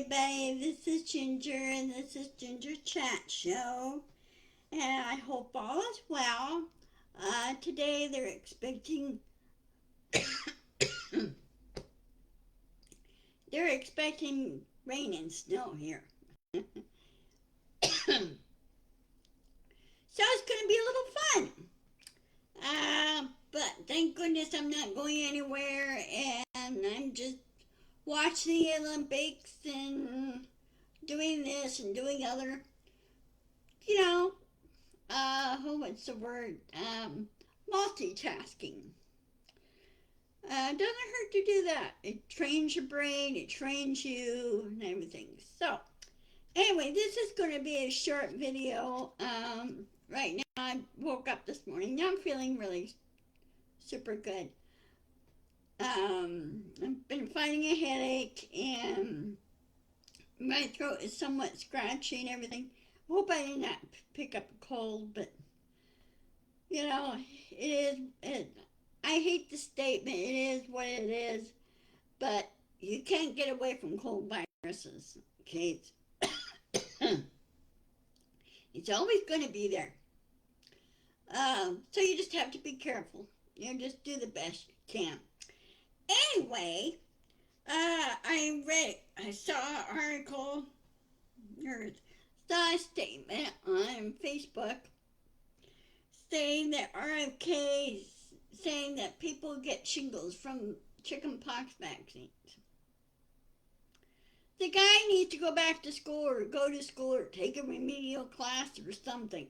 everybody, this is Ginger and this is Ginger Chat Show, and I hope all is well. Today they're expecting rain and snow here. So it's gonna be a little fun. But thank goodness I'm not going anywhere and I'm just watching the Olympics and doing this and doing other, you know, what's the word? Multitasking. Doesn't hurt to do that. It trains your brain, it trains you, and everything. So, anyway, this is going to be a short video. Right now, I woke up this morning. Now I'm feeling really super good. I've been fighting a headache, and my throat is somewhat scratchy and everything. I hope I did not pick up a cold, but it is. I hate the statement. It is what it is, but you can't get away from cold viruses. Okay, it's always going to be there. So you just have to be careful. Just do the best you can. Anyway, I saw an article or saw a statement on Facebook saying that RFK saying that people get shingles from chickenpox vaccines. The guy needs to go back to school or go to school or take a remedial class or something.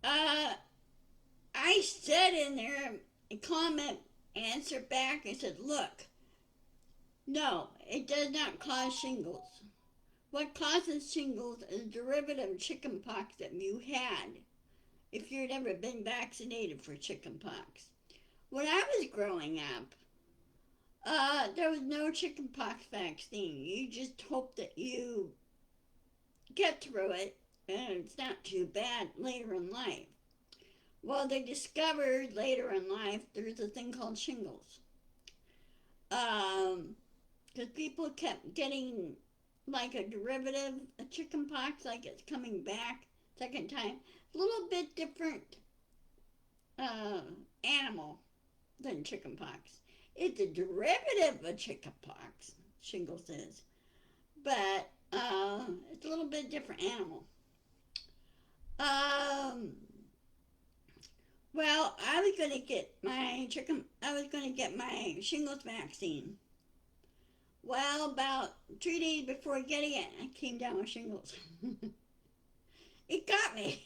I said in there a comment answer back. I said, look, no, it does not cause shingles. What causes shingles is a derivative of chickenpox that you had if you'd ever been vaccinated for chickenpox. When I was growing up, there was no chickenpox vaccine. You just hope that you get through it and it's not too bad later in life. Well, they discovered later in life there's a thing called shingles. Because people kept getting like a derivative of chickenpox, like it's coming back second time. A little bit different animal than chickenpox. It's a derivative of chickenpox, shingles is, but it's a little bit different animal. Well, I was going to get my shingles vaccine. Well, about 3 days before getting it, I came down with shingles. It got me.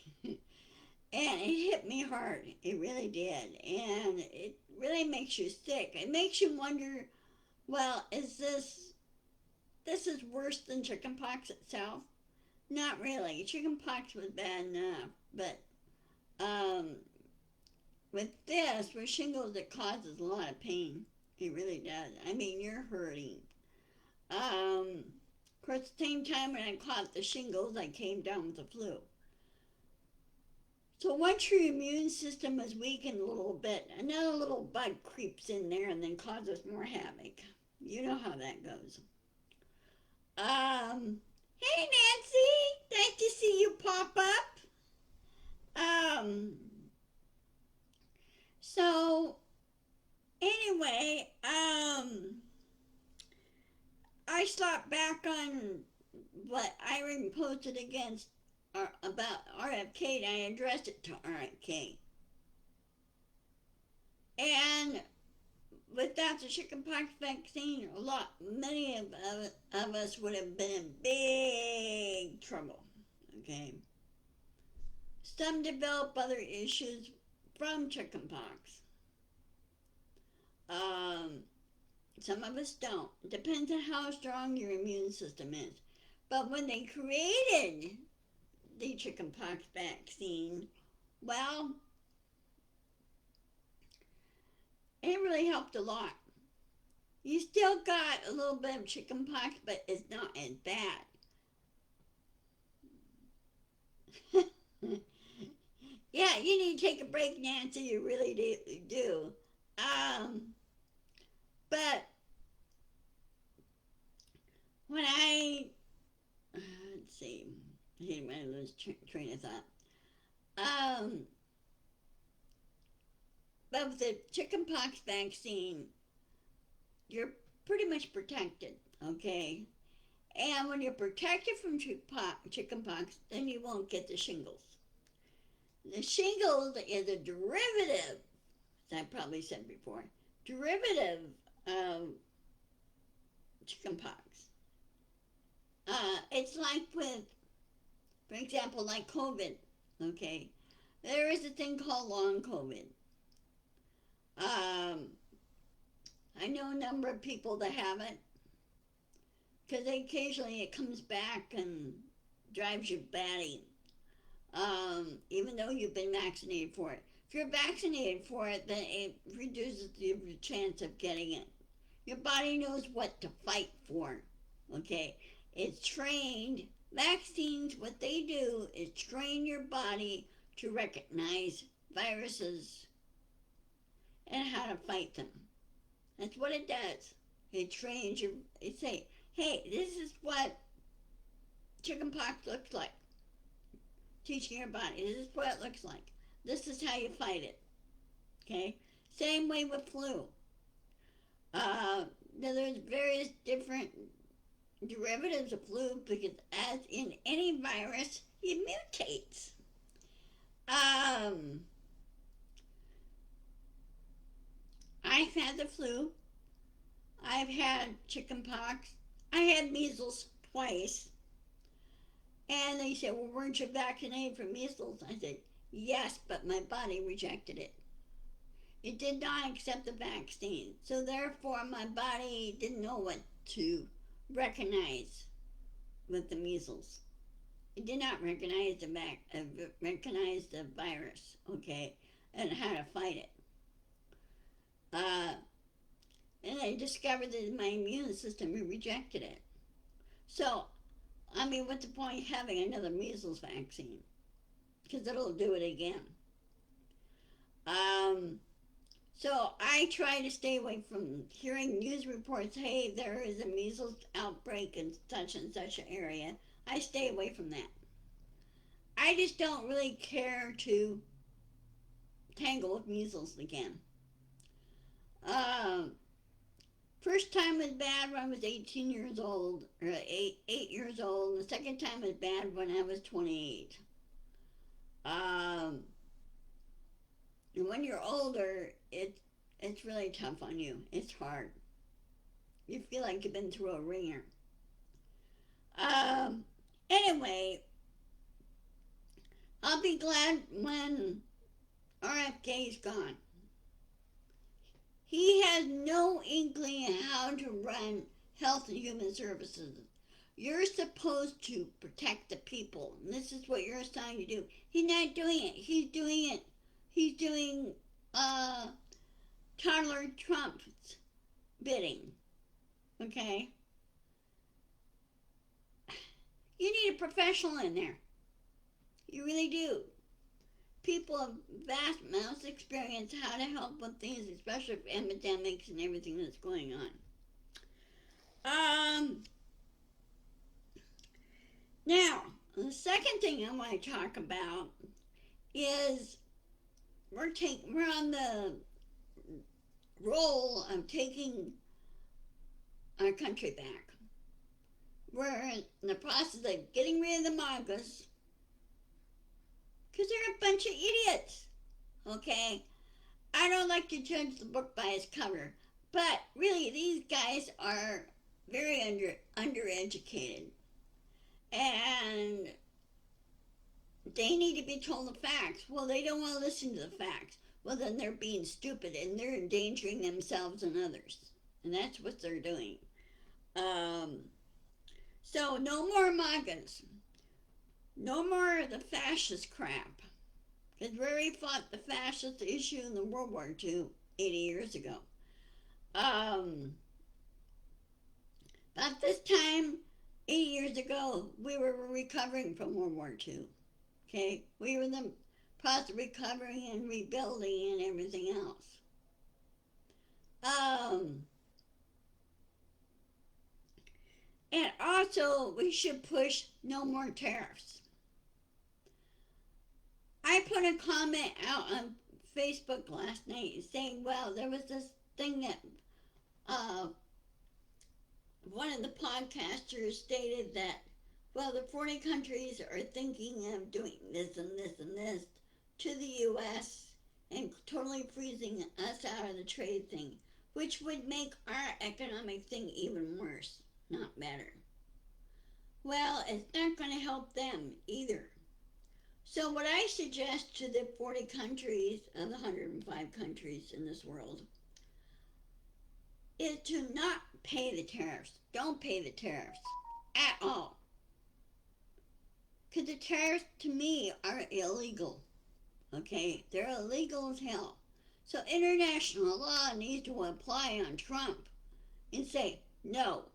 And it hit me hard. It really did. And it really makes you sick. It makes you wonder, well, this is worse than chickenpox itself? Not really. Chickenpox was bad enough, but with shingles, it causes a lot of pain. It really does. I mean, you're hurting. Of course, at the same time when I caught the shingles, I came down with the flu. So once your immune system is weakened a little bit, another little bug creeps in there and then causes more havoc. You know how that goes. Hey Nancy, nice to see you pop up. Um, so anyway, I slapped back on what Irene posted against about RFK, and I addressed it to RFK. And without the chickenpox vaccine, many of us would have been in big trouble. Okay. Some develop other issues from chickenpox. Some of us don't. It depends on how strong your immune system is. But when they created the chickenpox vaccine, well, it really helped a lot. You still got a little bit of chickenpox, but it's not as bad. Yeah, you need to take a break, Nancy. You really do. But when I I hate when I lose train of thought. Um, but with the chickenpox vaccine, you're pretty much protected, okay? And when you're protected from chickenpox, then you won't get the shingles. The shingles is a derivative, as I probably said before, derivative of chickenpox. It's like with, for example, like COVID, okay? There is a thing called long COVID. Um, I know a number of people that have it because occasionally it comes back and drives you batty, even though you've been vaccinated for it. If you're vaccinated for it, then it reduces the chance of getting it. Your body knows what to fight for, okay? It's trained. Vaccines, what they do is train your body to recognize viruses and how to fight them. That's what it does. It trains you. It say, hey, this is what chickenpox looks like. Teaching your body, this is what it looks like. This is how you fight it. Okay? Same way with flu. Now there's various different derivatives of flu because as in any virus, it mutates. I've had the flu. I've had chickenpox. I had measles twice. And they said, well, weren't you vaccinated for measles? I said, yes, but my body rejected it. It did not accept the vaccine. So therefore, my body didn't know what to recognize with the measles. It did not recognize the virus, okay, and how to fight it. And I discovered that my immune system rejected it. So, I mean, what's the point of having another measles vaccine? Because it'll do it again. So I try to stay away from hearing news reports, hey, there is a measles outbreak in such and such an area. I stay away from that. I just don't really care to tangle with measles again. First time was bad when I was 18 years old, or 8 years old. The second time was bad when I was 28. And when you're older, it's really tough on you. It's hard. You feel like you've been through a ringer. Anyway, I'll be glad when RFK's gone. He has no inkling of how to run Health and Human Services. You're supposed to protect the people, and this is what you're assigned to do. He's not doing it. He's doing Donald Trump's bidding. Okay? You need a professional in there. You really do. People have vast amounts of experience how to help with things, especially with epidemics and everything that's going on. Now, the second thing I want to talk about is we're on the roll of taking our country back. We're in the process of getting rid of the MAGAs because they're a bunch of idiots. Okay? I don't like to judge the book by its cover, but really these guys are very undereducated. And they need to be told the facts. Well, they don't want to listen to the facts. Well, then they're being stupid and they're endangering themselves and others. And that's what they're doing. So no more MAGAs. No more of the fascist crap. Because we already fought the fascist issue in the World War II 80 years ago. About this time, 8 years ago, we were recovering from World War II. Okay? We were in the process of recovering and rebuilding and everything else. And also, we should push no more tariffs. I put a comment out on Facebook last night saying, well, there was this thing that uh, one of the podcasters stated that, well, the 40 countries are thinking of doing this and this and this to the U.S. and totally freezing us out of the trade thing, which would make our economic thing even worse, not better. Well, it's not going to help them either. So what I suggest to the 40 countries of the 105 countries in this world is to not pay the tariffs. Don't pay the tariffs at all. Because the tariffs, to me, are illegal. Okay? They're illegal as hell. So international law needs to apply on Trump and say, no.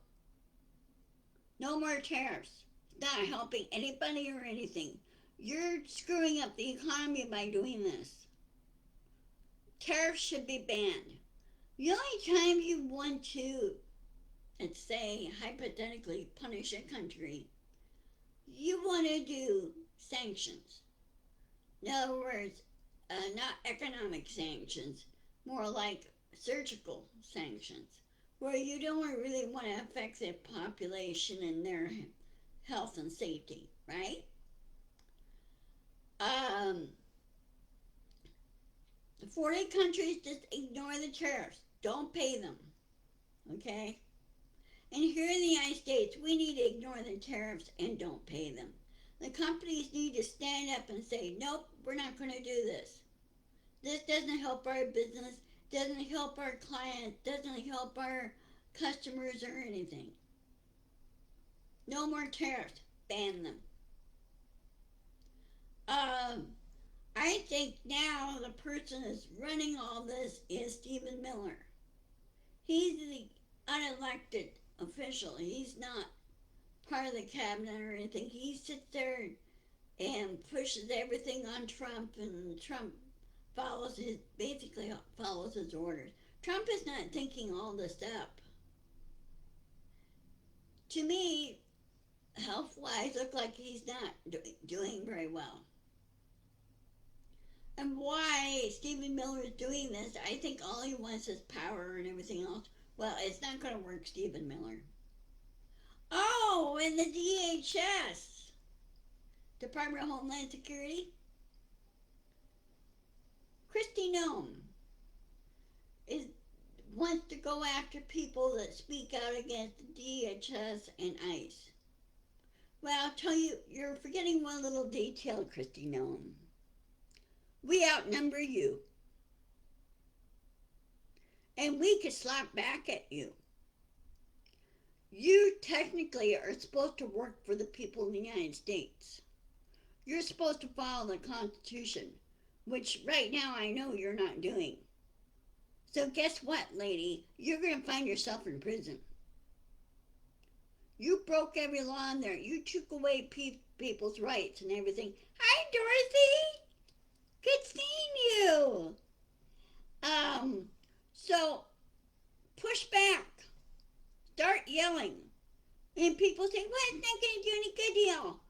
No more tariffs. It's not helping anybody or anything. You're screwing up the economy by doing this. Tariffs should be banned. The only time you want to, let's say, hypothetically punish a country, you want to do sanctions. In other words, not economic sanctions, more like surgical sanctions, where you don't really want to affect the population and their health and safety, right? The 40 countries just ignore the tariffs. Don't pay them. Okay? And here in the United States, we need to ignore the tariffs and don't pay them. The companies need to stand up and say, nope, we're not going to do this. This doesn't help our business, doesn't help our clients, doesn't help our customers or anything. No more tariffs. Ban them. I think now the person that's running all this is Stephen Miller. He's the unelected official. He's not part of the cabinet or anything. He sits there and pushes everything on Trump, and Trump basically follows his orders. Trump is not thinking all this up. To me, health-wise, look like he's not doing very well. And why Stephen Miller is doing this, I think all he wants is power and everything else. Well, it's not going to work, Stephen Miller. Oh, and the DHS, Department of Homeland Security, Kristi Noem wants to go after people that speak out against the DHS and ICE. Well, I'll tell you, you're forgetting one little detail, Kristi Noem. We outnumber you. And we could slap back at you. You technically are supposed to work for the people in the United States. You're supposed to follow the Constitution, which right now I know you're not doing. So guess what, lady? You're going to find yourself in prison. You broke every law in there. You took away people's rights and everything. Hi, Dorothy! Good seeing you! So, push back. Start yelling. And people say, well, it's not going to do any good deal.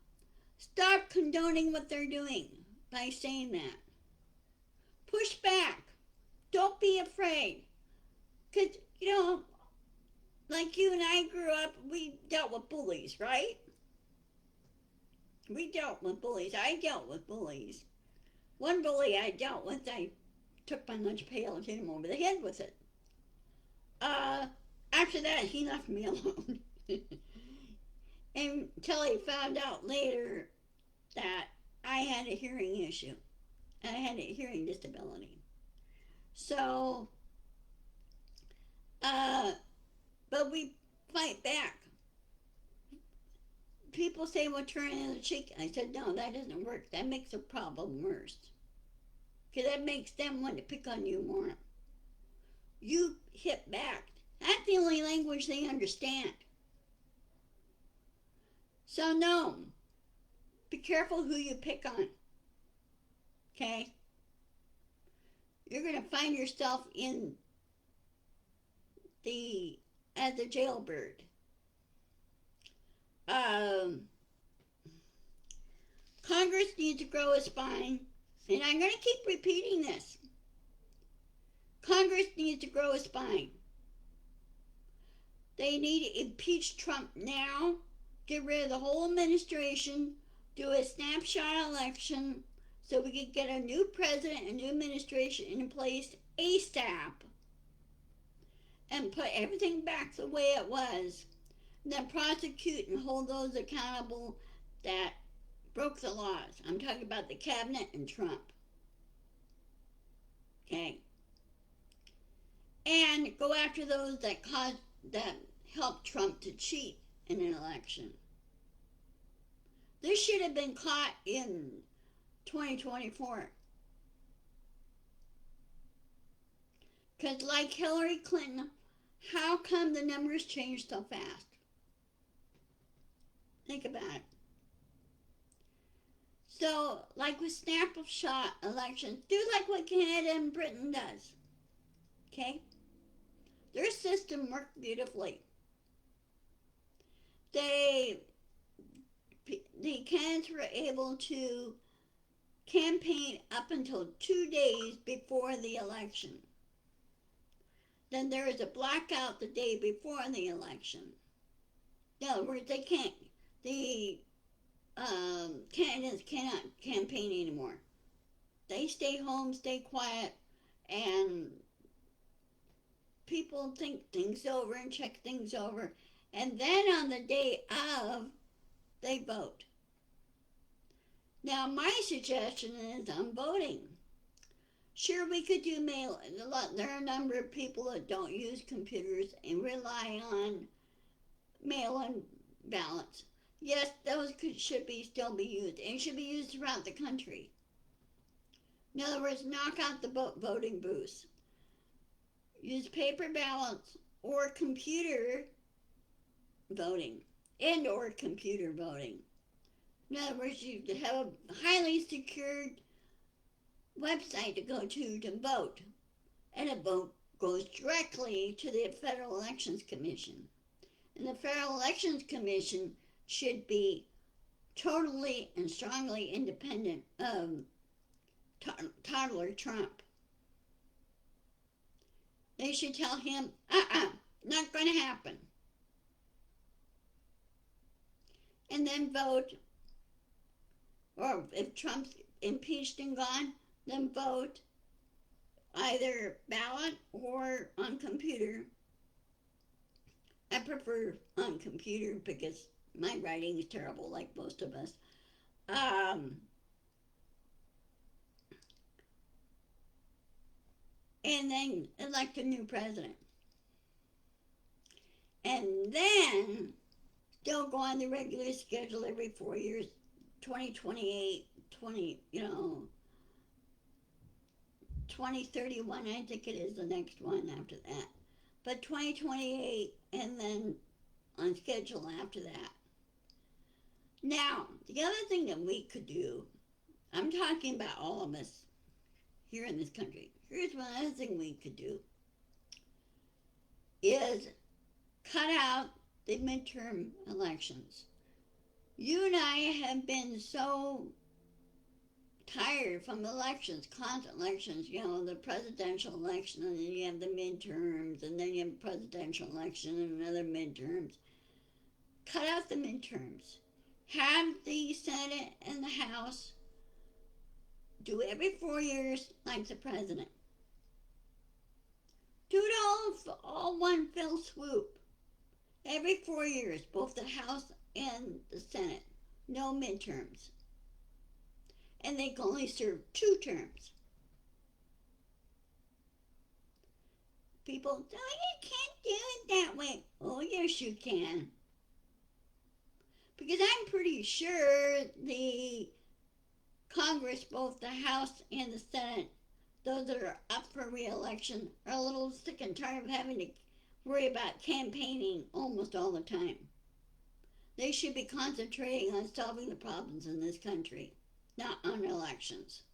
Stop condoning what they're doing by saying that. Push back. Don't be afraid. Because, like you and I grew up, we dealt with bullies, right? We dealt with bullies. I dealt with bullies. One bully I dealt with, I took my lunch pail and hit him over the head with it. After that, he left me alone. Until he found out later that I had a hearing issue. I had a hearing disability. So, but we fight back. People say, well, turn the other cheek. I said, no, that doesn't work. That makes the problem worse. Because that makes them want to pick on you more. You hit back. That's the only language they understand. So no, be careful who you pick on. Okay? You're going to find yourself as a jailbird. Congress needs to grow a spine. And I'm going to keep repeating this. Congress needs to grow a spine. They need to impeach Trump now, get rid of the whole administration, do a snapshot election so we can get a new president, a new administration in place ASAP, and put everything back the way it was. And then prosecute and hold those accountable that broke the laws. I'm talking about the cabinet and Trump. Okay? And go after those that helped Trump to cheat in an election. This should have been caught in 2024. Because like Hillary Clinton, how come the numbers changed so fast? Think about it. So, like with snapshot elections, do like what Canada and Britain does. Okay? Their system worked beautifully. The candidates were able to campaign up until 2 days before the election. Then there is a blackout the day before the election. In other words, the candidates cannot campaign anymore. They stay home, stay quiet, and people think things over and check things over. And then on the day of, they vote. Now, my suggestion is on voting. Sure, we could do mail. There are a number of people that don't use computers and rely on mail-in ballots. Yes, those should still be used, and should be used throughout the country. In other words, knock out the voting booths. Use paper ballots or computer voting, and/or computer voting. In other words, you have a highly secured website to go to vote, and a vote goes directly to the Federal Elections Commission. And the Federal Elections Commission should be totally and strongly independent of toddler Trump. They should tell him, not going to happen. And then vote, or if Trump's impeached and gone, then vote either ballot or on computer. I prefer on computer because my writing is terrible, like most of us. And then elect a new president. And then still go on the regular schedule every 4 years, 2028, 2031, I think it is the next one after that. But 2028, and then on schedule after that. Now, the other thing that we could do, I'm talking about all of us here in this country. Here's one other thing we could do, is cut out the midterm elections. You and I have been so tired from elections, constant elections, the presidential election, and then you have the midterms, and then you have a presidential election and another midterms. Cut out the midterms. Have the Senate and the House do every 4 years like the president. Do it all one fell swoop. Every 4 years, both the House and the Senate. No midterms. And they can only serve 2 terms. People, oh, you can't do it that way. Oh, yes, you can. Because I'm pretty sure the Congress, both the House and the Senate, those that are up for re-election, are a little sick and tired of having to worry about campaigning almost all the time. They should be concentrating on solving the problems in this country, not on elections.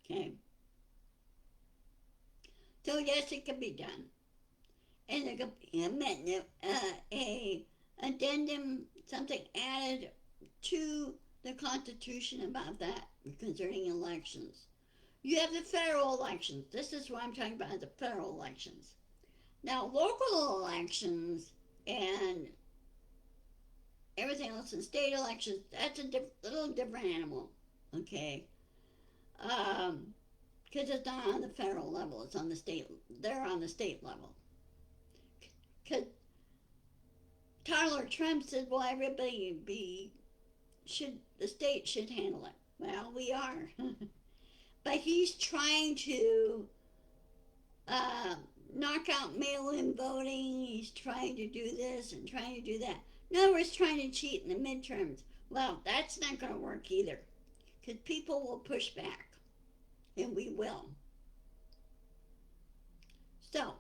Okay? So yes, it can be done. And there could be a addendum, something added to the Constitution about that concerning elections. You have the federal elections. This is what I'm talking about, the federal elections. Now, local elections and everything else in state elections, that's a little different animal, okay? Because it's not on the federal level, it's on the state, they're on the state level. Because Donald Trump said, well, the state should handle it. Well, we are. But he's trying to uh, knock out mail-in voting. He's trying to do this and trying to do that. In other words, trying to cheat in the midterms. Well, that's not going to work either, because people will push back, and we will. So,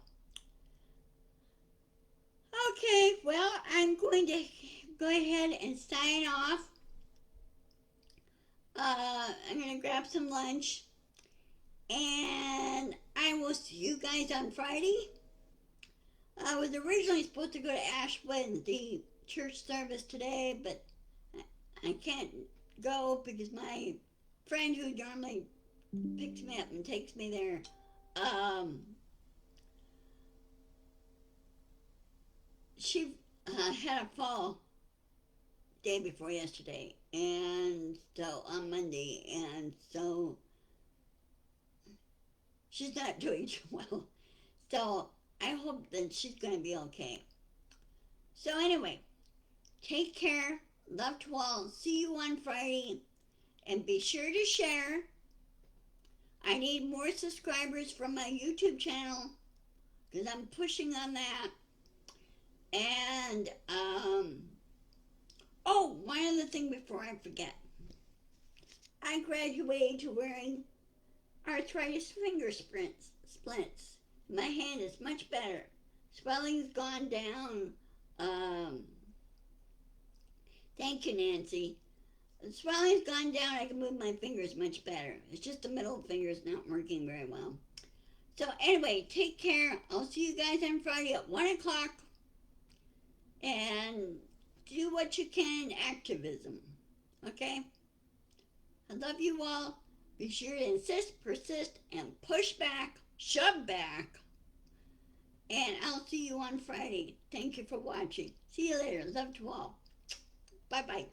okay, well, I'm going to go ahead and sign off. I'm going to grab some lunch, and I will see you guys on Friday. I was originally supposed to go to Ashwood, the church service today, but I can't go because my friend who normally picks me up and takes me there, she had a fall day before yesterday, and so on Monday, and so she's not doing too well. So I hope that she's going to be okay. So anyway, take care. Love to all. See you on Friday. And be sure to share. I need more subscribers from my YouTube channel because I'm pushing on that. And, oh, one other thing before I forget. I graduated to wearing arthritis finger splints. My hand is much better. Swelling's gone down. Thank you, Nancy. The swelling's gone down. I can move my fingers much better. It's just the middle finger's not working very well. So anyway, take care. I'll see you guys on Friday at 1 o'clock. And do what you can in activism. Okay? I love you all. Be sure to insist, persist, and push back, shove back. And I'll see you on Friday. Thank you for watching. See you later. Love to all. Bye-bye.